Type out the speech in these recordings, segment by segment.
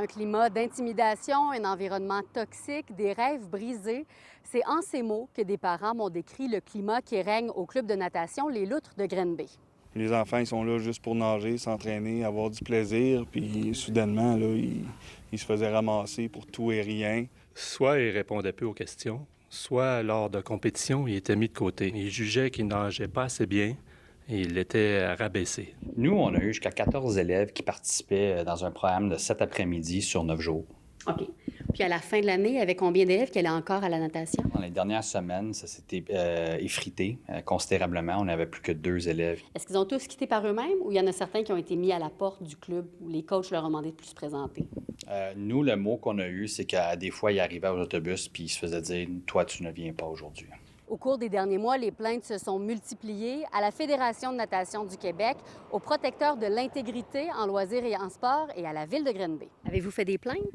Un climat d'intimidation, un environnement toxique, des rêves brisés. C'est en ces mots que des parents m'ont décrit le climat qui règne au club de natation Les Loutres de Grenby. Les enfants, ils sont là juste pour nager, s'entraîner, avoir du plaisir. Puis soudainement, là, ils se faisaient ramasser pour tout et rien. Soit il répondait peu aux questions, soit lors de compétition, il était mis de côté. Il jugeait qu'il nageait pas assez bien et il était rabaissé. Nous, on a eu jusqu'à 14 élèves qui participaient dans un programme de 7 après-midi sur 9 jours. OK. Puis à la fin de l'année, il y avait combien d'élèves qui allaient encore à la natation? Dans les dernières semaines, ça s'était effrité considérablement. On n'avait plus que 2 élèves. Est-ce qu'ils ont tous quitté par eux-mêmes ou il y en a certains qui ont été mis à la porte du club où les coachs leur ont demandé de plus se présenter? Nous, le mot qu'on a eu, c'est qu'à des fois, ils arrivaient aux autobus puis ils se faisaient dire « Toi, tu ne viens pas aujourd'hui ». Au cours des derniers mois, les plaintes se sont multipliées à la Fédération de natation du Québec, au protecteur de l'intégrité en loisirs et en sport et à la Ville de Grenby. Avez-vous fait des plaintes?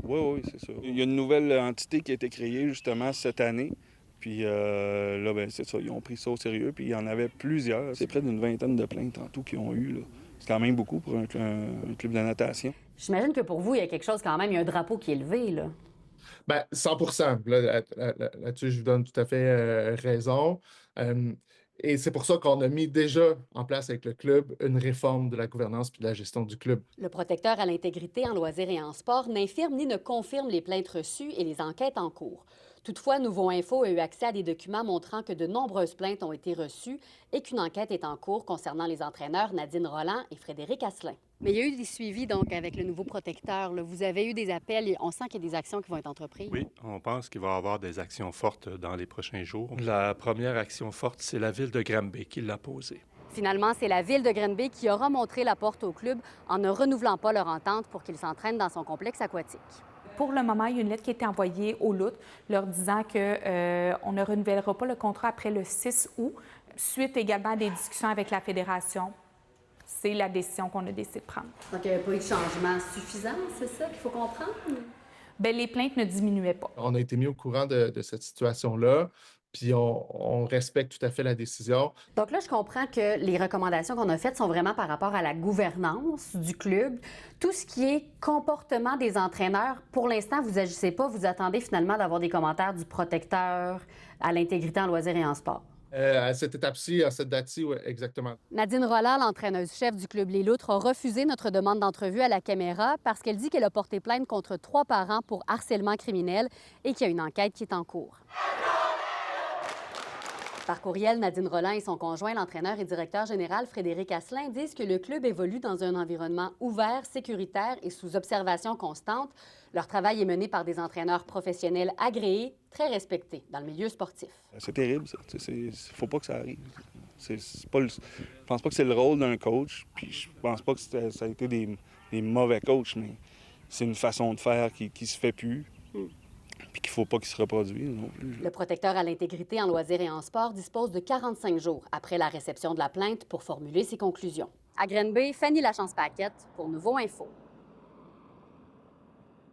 Oui, c'est ça. Il y a une nouvelle entité qui a été créée justement cette année. Puis là, ben c'est ça, ils ont pris ça au sérieux. Puis il y en avait plusieurs. C'est près d'une vingtaine de plaintes en tout qu'ils ont eu, là. C'est quand même beaucoup pour un club de natation. J'imagine que pour vous, il y a quelque chose quand même, il y a un drapeau qui est levé, là. Bien, 100%. Là-dessus, je vous donne tout à fait raison. Et c'est pour ça qu'on a mis déjà en place avec le club une réforme de la gouvernance puis de la gestion du club. Le protecteur à l'intégrité en loisirs et en sport n'infirme ni ne confirme les plaintes reçues et les enquêtes en cours. Toutefois, Nouveau Info a eu accès à des documents montrant que de nombreuses plaintes ont été reçues et qu'une enquête est en cours concernant les entraîneurs Nadine Roland et Frédéric Asselin. Mais il y a eu des suivis donc avec le nouveau protecteur, là. Vous avez eu des appels et on sent qu'il y a des actions qui vont être entreprises. Oui, on pense qu'il va y avoir des actions fortes dans les prochains jours. La première action forte, c'est la Ville de Granby qui l'a posée. Finalement, c'est la Ville de Grenby qui aura montré la porte au club en ne renouvelant pas leur entente pour qu'ils s'entraînent dans son complexe aquatique. Pour le moment, il y a une lettre qui a été envoyée aux Loutres leur disant qu'on ne renouvellera pas le contrat après le 6 août, suite également à des discussions avec la Fédération. C'est la décision qu'on a décidé de prendre. Donc, il n'y a pas eu de changement suffisant, c'est ça qu'il faut comprendre? Bien, les plaintes ne diminuaient pas. On a été mis au courant de cette situation-là, puis on respecte tout à fait la décision. Donc là, je comprends que les recommandations qu'on a faites sont vraiment par rapport à la gouvernance du club. Tout ce qui est comportement des entraîneurs, pour l'instant, vous n'agissez pas, vous attendez finalement d'avoir des commentaires du protecteur à l'intégrité en loisirs et en sport. À cette étape-ci, à cette date-ci, oui, exactement. Nadine Roland, l'entraîneuse-chef du club Les Loutres, a refusé notre demande d'entrevue à la caméra parce qu'elle dit qu'elle a porté plainte contre 3 parents pour harcèlement criminel et qu'il y a une enquête qui est en cours. Par courriel, Nadine Roland et son conjoint, l'entraîneur et directeur général Frédéric Asselin, disent que le club évolue dans un environnement ouvert, sécuritaire et sous observation constante. Leur travail est mené par des entraîneurs professionnels agréés, très respectés dans le milieu sportif. C'est terrible, ça. Il faut pas que ça arrive. Je pense pas que c'est le rôle d'un coach. Puis je pense pas que ça a été des mauvais coachs, mais c'est une façon de faire qui se fait plus. Puis qu'il ne faut pas qu'il se reproduise non plus. Le protecteur à l'intégrité en loisirs et en sport dispose de 45 jours après la réception de la plainte pour formuler ses conclusions. À Grenby, Fanny Lachance-Paquette pour Nouveau Info.